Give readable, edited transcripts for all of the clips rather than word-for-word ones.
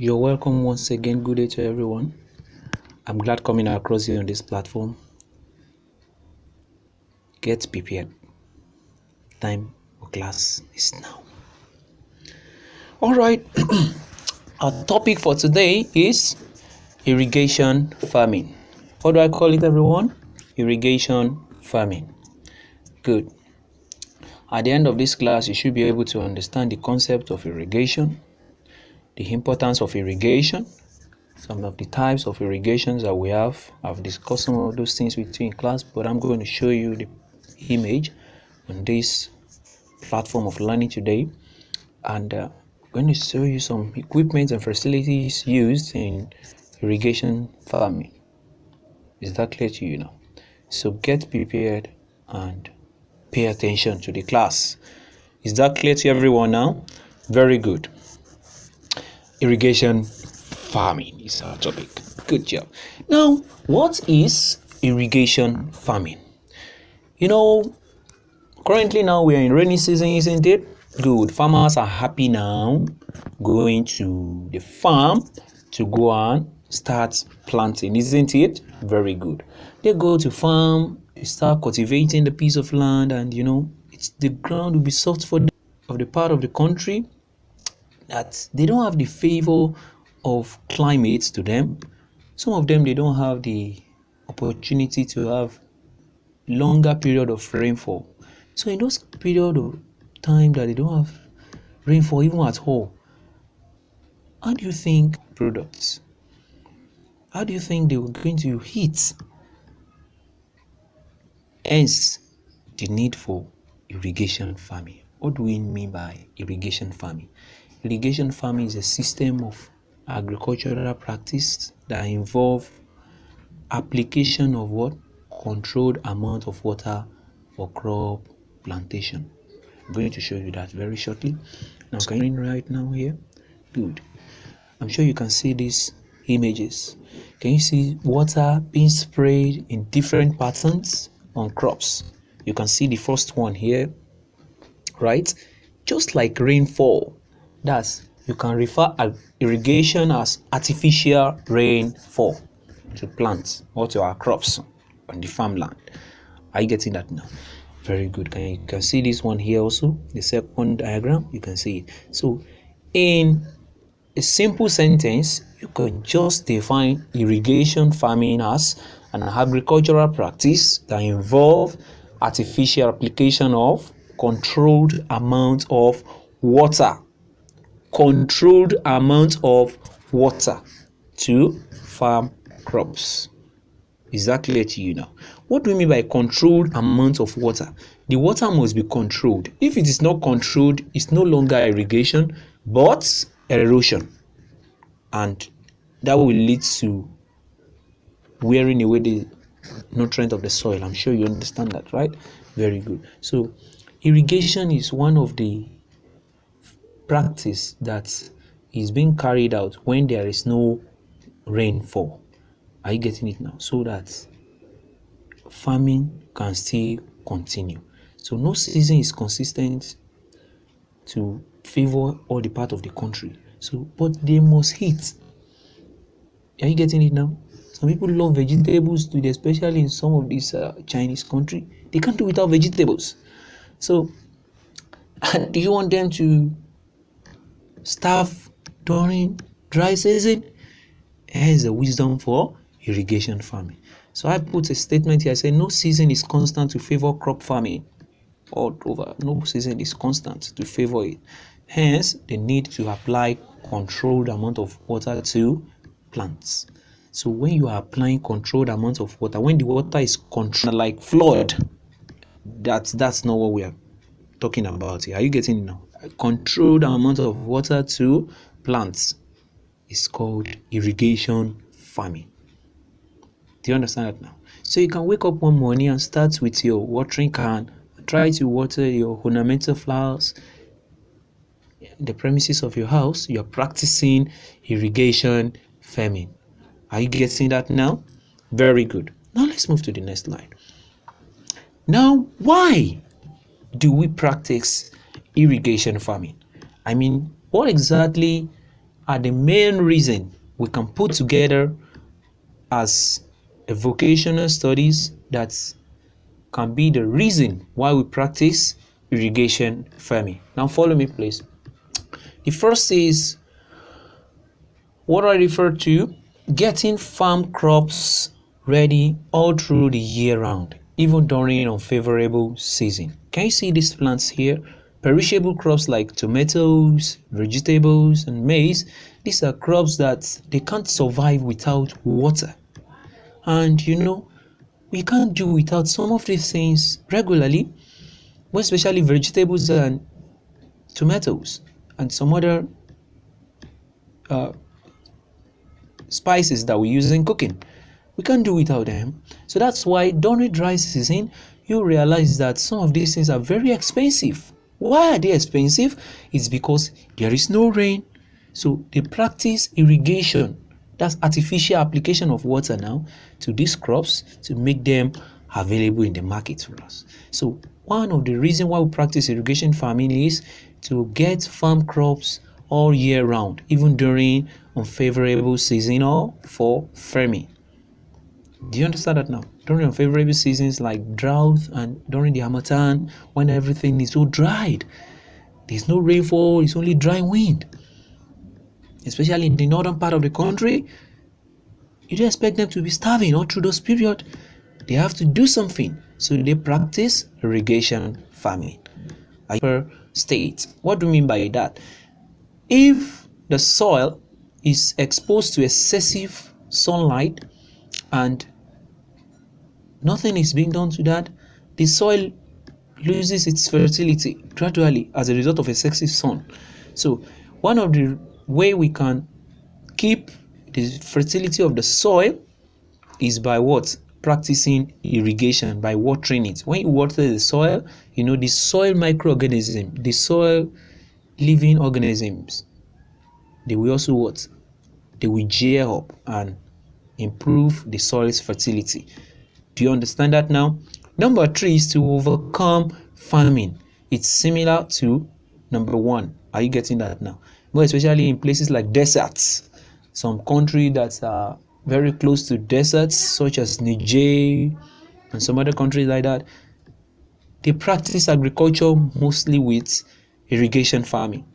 You're welcome once again. Good day to everyone. I'm glad coming across you on this platform. Get prepared. Time for class is now. All right. Our topic for today is irrigation farming. What do I call it, everyone? Irrigation farming. Good. At the end of this class, you should be able to understand the concept of irrigation, the importance of irrigation, some of the types of irrigations that we have. I've discussed some of those things with you in class, but I'm going to show you the image on this platform of learning today, and I'm going to show you some equipment and facilities used in irrigation farming. Is that clear to you now? So get prepared and pay attention to the class. Is that clear to everyone now? Very good. Irrigation farming is our topic. Good job. Now, what is irrigation farming? Currently now we are in rainy season, isn't it? Good. Farmers are happy now going to the farm to go and start planting, isn't it? Very good. They go to farm, they start cultivating the piece of land, and the ground will be soft for them of the part of the country that they don't have the favor of climate to them. Some of them, they don't have the opportunity to have longer period of rainfall. So in those period of time that they don't have rainfall even at all, how do you think products? How do you think they were going to hit? Hence, the need for irrigation farming. What do we mean by irrigation farming? Irrigation farming is a system of agricultural practice that involve application of what? Controlled amount of water for crop plantation. I'm going to show you that very shortly. Now, can you right now here? Good. I'm sure you can see these images. Can you see water being sprayed in different patterns on crops? You can see the first one here, right? Just like rainfall. You can refer to irrigation as artificial rainfall to plants or to our crops on the farmland. Are you getting that now? Very good. You can see this one here also, the second diagram. You can see it. So in a simple sentence, you can just define irrigation farming as an agricultural practice that involves artificial application of controlled amount of water. Controlled amount of water to farm crops. Is that clear to you now? What do we mean by controlled amount of water? The water must be controlled. If it is not controlled, it's no longer irrigation but erosion, and that will lead to wearing away the nutrient of the soil. I'm sure you understand that, right? Very good. So irrigation is one of the practice that is being carried out when there is no rainfall. Are you getting it now? So that farming can still continue. So no season is consistent to favor all the part of the country. But they must hit. Are you getting it now? Some people love vegetables, especially in some of these Chinese country. They can't do without vegetables. So do you want them to starve during dry season? Here's the wisdom for irrigation farming. So I put a statement here. I say no season is constant to favor crop farming all over. No season is constant to favor it. Hence, the need to apply controlled amount of water to plants. So when you are applying controlled amount of water, when the water is controlled like flood, that's not what we are talking about here. Are you getting it now? A controlled amount of water to plants is called irrigation farming. Do you understand that now? So you can wake up one morning and start with your watering can, try to water your ornamental flowers in the premises of your house. You're practicing irrigation farming. Are you getting that now? Very good. Now let's move to the next slide. Now, why do we practice irrigation farming? I mean, what exactly are the main reason we can put together as a vocational studies that can be the reason why we practice irrigation farming. Now follow me please. The first is what I refer to, getting farm crops ready all through the year round, even during unfavorable season. Can you see these plants here? Perishable crops like tomatoes, vegetables, and maize. These are crops that they can't survive without water. And we can't do without some of these things regularly, especially vegetables and tomatoes and some other spices that we use in cooking. We can't do without them. So that's why during dry season, you realize that some of these things are very expensive. Why are they expensive? It's because there is no rain. So they practice irrigation. That's artificial application of water now to these crops to make them available in the market for us. So one of the reasons why we practice irrigation farming is to get farm crops all year round, even during unfavorable season or for farming. Do you understand that now? During unfavorable seasons like drought and during the Harmattan, when everything is so dried, there's no rainfall, it's only dry wind. Especially in the northern part of the country, you don't expect them to be starving all through those periods. They have to do something. So they practice irrigation farming. Per state. What do you mean by that? If the soil is exposed to excessive sunlight and nothing is being done to that, the soil loses its fertility gradually as a result of excessive sun. So one of the way we can keep the fertility of the soil is by what? Practicing irrigation, by watering it. When you water the soil, the soil microorganisms, the soil living organisms, they will also what? They will gear up and improve the soil's fertility. Do you understand that now? Number 3 is to overcome famine. It's similar to number 1. Are you getting that now? More especially in places like deserts. Some countries that are very close to deserts, such as Niger and some other countries like that, they practice agriculture mostly with irrigation farming.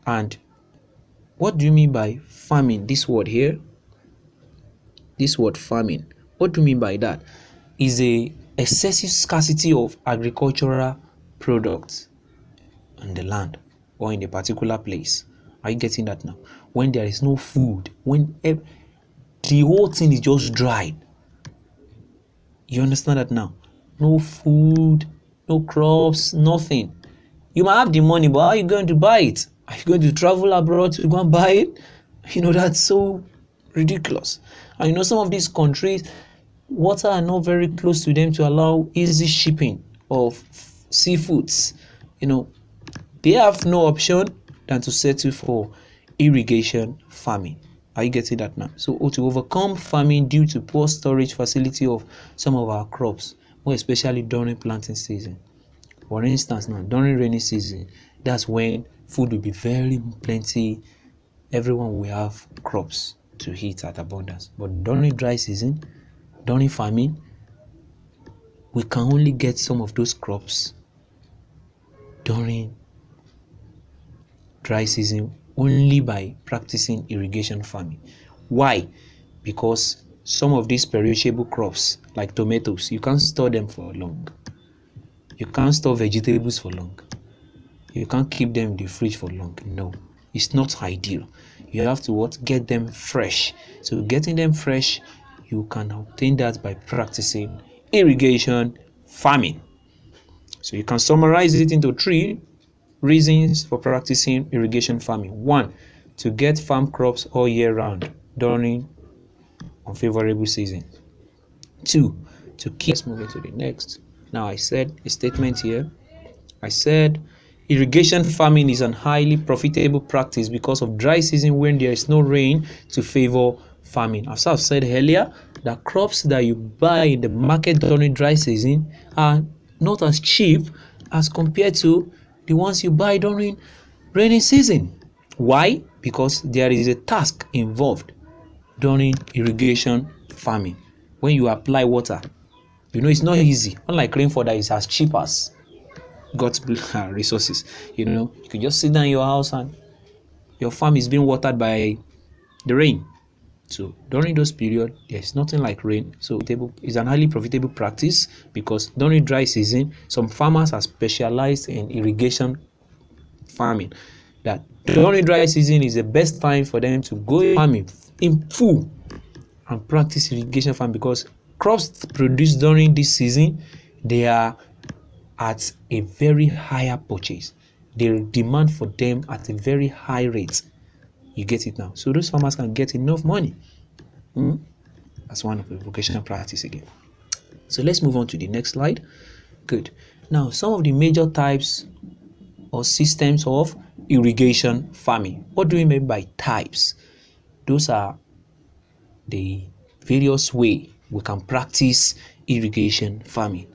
And what do you mean by farming? This word here, this word farming, what do you mean by that? Is a excessive scarcity of agricultural products on the land or in a particular place. Are you getting that now? When there is no food, when the whole thing is just dried. You understand that now? No food, no crops, nothing. You might have the money, but how are you going to buy it? Are you going to travel abroad to go and buy it? That's so ridiculous. And some of these countries, water are not very close to them to allow easy shipping of seafoods. They have no option than to settle for irrigation farming. Are you getting that now? So to overcome famine due to poor storage facility of some of our crops, more especially during planting season. For instance, now during rainy season, that's when food will be very plenty. Everyone will have crops to eat at abundance. But during dry season, during famine, we can only get some of those crops during dry season only by practicing irrigation farming. Why? Because some of these perishable crops like tomatoes, you can't store them for long. You can't store vegetables for long. You can't keep them in the fridge for long. No, it's not ideal. You have to get them fresh. So getting them fresh, you can obtain that by practicing irrigation farming. So you can summarize it into 3 reasons for practicing irrigation farming. 1, to get farm crops all year round during unfavorable season. 2, to keep. Let's move into the next. Now I said a statement here. I said irrigation farming is an highly profitable practice because of dry season when there is no rain to favor farming. As I've said earlier, the crops that you buy in the market during dry season are not as cheap as compared to the ones you buy during rainy season. Why? Because there is a task involved during irrigation farming. When you apply water, you know it's not easy. Unlike rainfall that is as cheap as God's resources. You know, you can just sit down in your house and your farm is being watered by the rain. So during those periods, there's nothing like rain. So it's an highly profitable practice, because during dry season, some farmers are specialized in irrigation farming. That during dry season is the best time for them to go farming in full and practice irrigation farming, because crops produced during this season, they are at a very higher purchase. The demand for them at a very high rate. You get it now? So those farmers can get enough money. That's one of the vocational practice again. So let's move on to the next slide. Good. Now, some of the major types or systems of irrigation farming. What do we mean by types? Those are the various ways we can practice irrigation farming.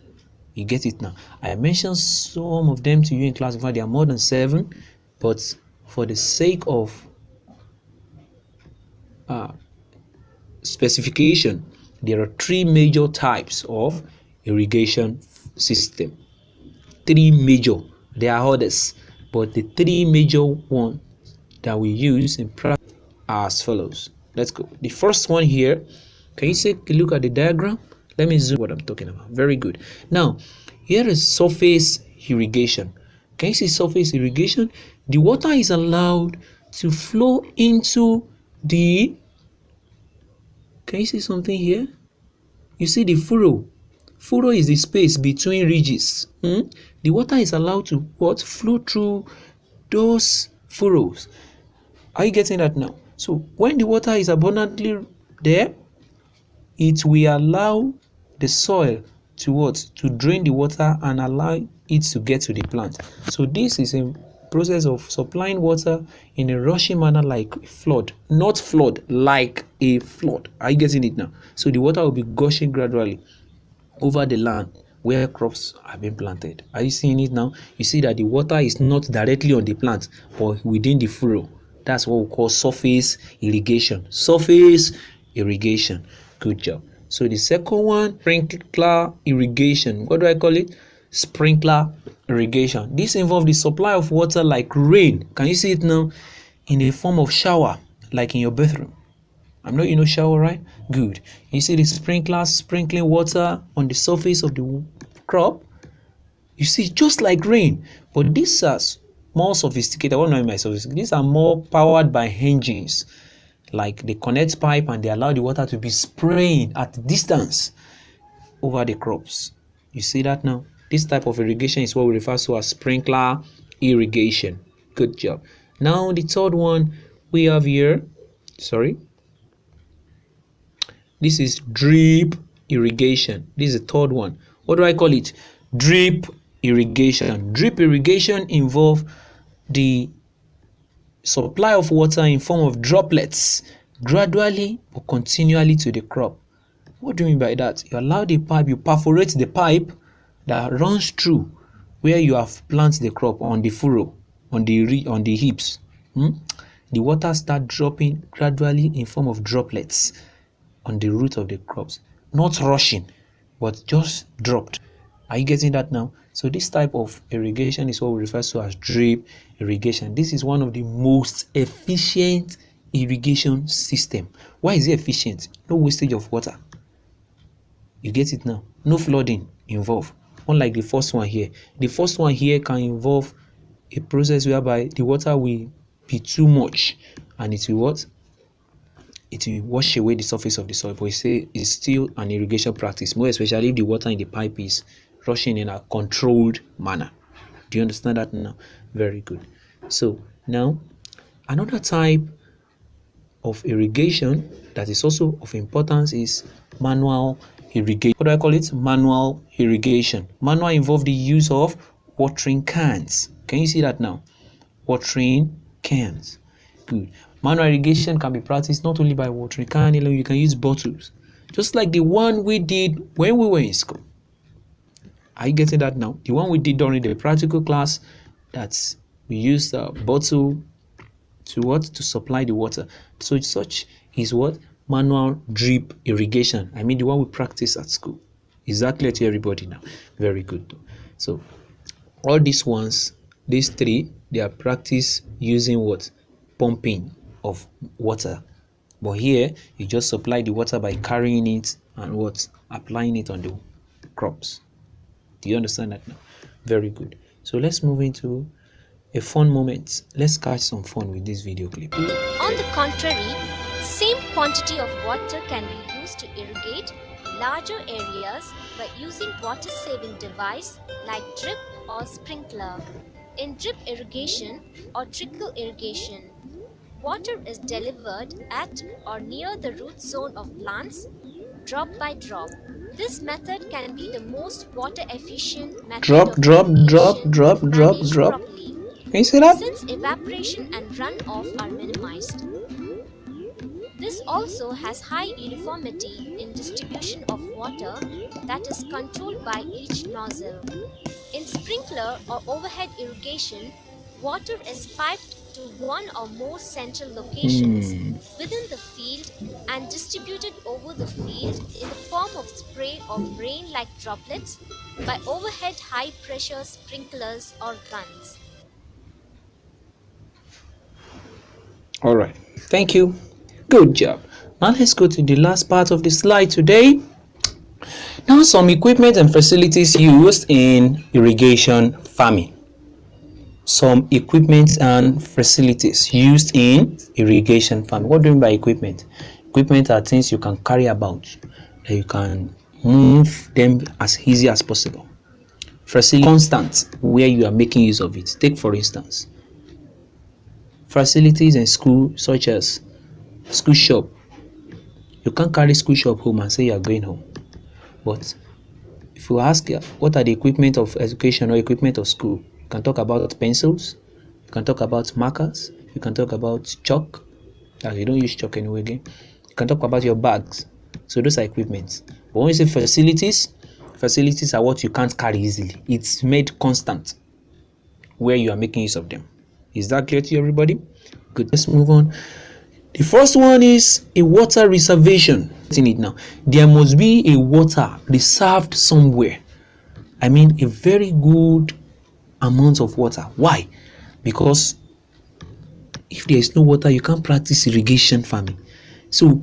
You get it now? I mentioned some of them to you in class. In fact, there are more than 7, but for the sake of specification, there are 3 major types of irrigation system. 3 major. There are others, but the 3 major ones that we use in practice are as follows. Let's go. The first one here, can you take a look at the diagram? Let me zoom what I'm talking about. Very good. Now, here is surface irrigation. Can you see surface irrigation? The water is allowed to flow into the... Can you see something here? You see the furrow. Furrow is the space between ridges. The water is allowed to flow through those furrows. Are you getting that now? So when the water is abundantly there, it will allow the soil to drain the water and allow it to get to the plant. So this is a process of supplying water in a rushing manner, like a flood. Not flood, like a flood. Are you getting it now? So the water will be gushing gradually over the land where crops have been planted. Are you seeing it now? You see that the water is not directly on the plant, but within the furrow. That's what we call surface irrigation. Surface irrigation. Good job. So the second one, sprinkler irrigation. What do I call it? Sprinkler irrigation. This involves the supply of water like rain. Can you see it now? In a form of shower, like in your bathroom. I know you know shower, right? Good. You see the sprinklers sprinkling water on the surface of the crop. You see, just like rain. But these are more sophisticated. I won't know myself. These are more powered by engines. Like they connect pipe and they allow the water to be spraying at distance over the crops. You see that now? This type of irrigation is what we refer to as sprinkler irrigation. Good job. Now the third one we have here, this is drip irrigation. This is the third one. What do I call it? Drip irrigation. Drip irrigation involves the supply of water in form of droplets gradually or continually to the crop. What do you mean by that? You allow the pipe, you perforate the pipe that runs through where you have planted the crop on the furrow, on the heaps. The water start dropping gradually in form of droplets on the root of the crops, not rushing, but just dropped. Are you getting that now? So this type of irrigation is what we refer to as drip irrigation. This is one of the most efficient irrigation system. Why is it efficient? No wastage of water. You get it now? No flooding involved. Unlike the first one here. The first one here can involve a process whereby the water will be too much and it will what? It will wash away the surface of the soil. But you say it's still an irrigation practice, more especially if the water in the pipe is rushing in a controlled manner. Do you understand that now? Very good. So now another type of irrigation that is also of importance is manual irrigation. What do I call it? Manual irrigation. Manual involves the use of watering cans. Can you see that now? Watering cans. Good. Manual irrigation can be practiced not only by watering can, you can use bottles, just like the one we did when we were in school. Are you getting that now? The one we did during the practical class, that we used a bottle to what? To supply the water. So such is what? Manual drip irrigation. I mean the one we practice at school. Is that clear to everybody now? Very good. So all these ones, these three, they are practiced using what? Pumping of water. But here you just supply the water by carrying it and what? Applying it on the crops. Do you understand that now? Very good. So let's move into a fun moment. Let's catch some fun with this video clip. On the contrary, same quantity of water can be used to irrigate larger areas by using water-saving device like drip or sprinkler. In drip irrigation or trickle irrigation, water is delivered at or near the root zone of plants, drop by drop. This method can be the most water efficient method drop. properly, Can you see that? since evaporation and runoff are minimized. This also has high uniformity in distribution of water that is controlled by each nozzle. In sprinkler or overhead irrigation, water is piped to one or more central locations within the field and distributed over the field in the form of spray of rain-like droplets by overhead high-pressure sprinklers or guns. All right. Thank you. Good job. Now let's go to the last part of the slide today. Now some equipment and facilities used in irrigation farming. Some equipment and facilities used in irrigation farming. What do you mean by equipment? Equipment are things you can carry about, that you can move them as easy as possible. Facility, constant, where you are making use of it. Take for instance, facilities in school such as school shop. You can't carry school shop home and say you are going home. But if you ask what are the equipment of education or equipment of school, you can talk about pencils, you can talk about markers, you can talk about chalk, as you don't use chalk anyway again. You can talk about your bags. So those are equipments. But when you say facilities, facilities are what you can't carry easily. It's made constant where you are making use of them. Is that clear to everybody? Good. Let's move on. The first one is a water reservation. In it now, there must be a water reserved somewhere. I mean, a very good amount of water. Why? Because if there is no water, you can't practice irrigation farming. So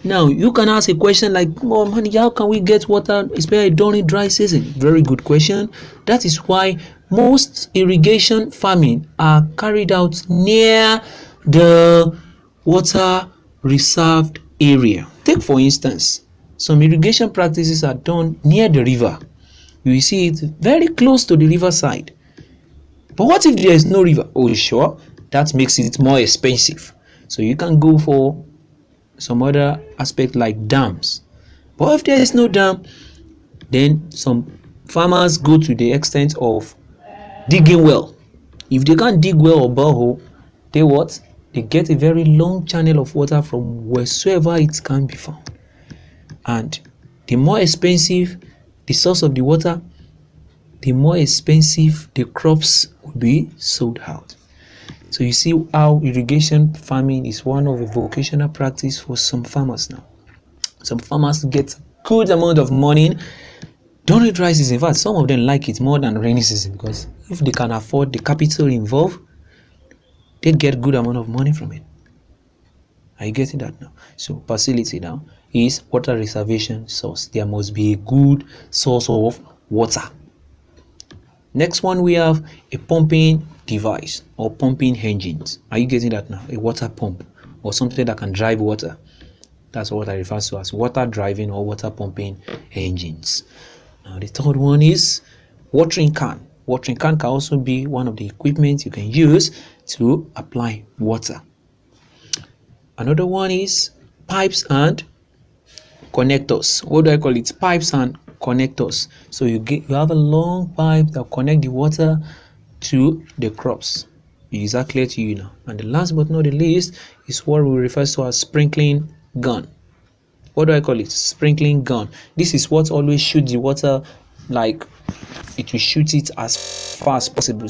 now you can ask a question like, oh man, how can we get water, especially during dry season? Very good question. That is why most irrigation farming are carried out near the water reserved area. Take for instance, some irrigation practices are done near the river. You see it very close to the riverside. But what if there is no river? Oh sure, that makes it more expensive. So you can go for some other aspect like dams. But if there is no dam, then some farmers go to the extent of digging well. If they can't dig well or borehole, they what? They get a very long channel of water from wheresoever it can be found. And the more expensive the source of the water, the more expensive the crops will be sold out. So you see how irrigation farming is one of a vocational practice for some farmers now. Some farmers get good amount of money during dry season. In fact, some of them like it more than rainy season because if they can afford the capital involved, they get good amount of money from it. Are you getting that now? So facility now is water reservation source. There must be a good source of water. Next one, we have a pumping device or pumping engines. Are you getting that now? A water pump or something that can drive water. That's what I refer to as water driving or water pumping engines. Now the third one is watering can. Watering can also be one of the equipment you can use to apply water. Another one is pipes and connectors. What do I call it? Pipes and connectors. So you have a long pipe that connect the water to the crops. Is that clear to you now? And the last but not the least is what we refer to as sprinkling gun. What do I call it? Sprinkling gun. This is what always shoots the water, like it will shoot it as far as possible.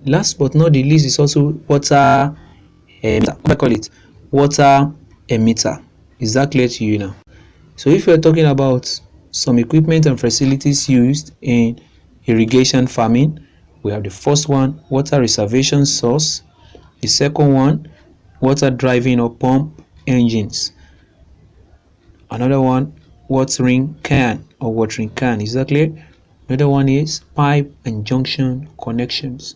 Last but not the least is also water What I call it? Water emitter. Is that clear to you now? So if you're talking about some equipment and facilities used in irrigation farming, we have the first one, water reservation source. The second one, water driving or pump engines. Another one, watering can or watering can. Is that clear? Another one is pipe and junction connections.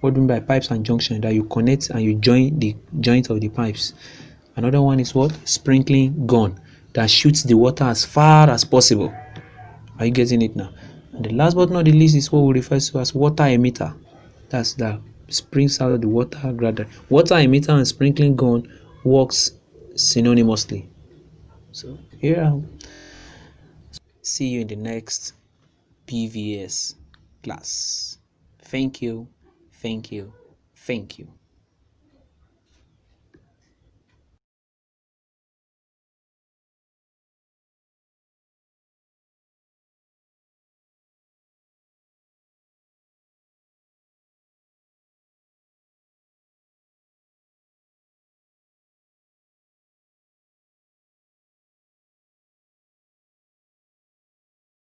What do you mean by pipes and junction? That you connect and you join the joint of the pipes. Another one is what? Sprinkling gun that shoots the water as far as possible. Are you getting it now? And the last but not the least is what we refer to as water emitter. That's that springs out the water gradually. Water emitter and sprinkling gun works synonymously. So here, see you in the next PVS class. Thank you, thank you, thank you.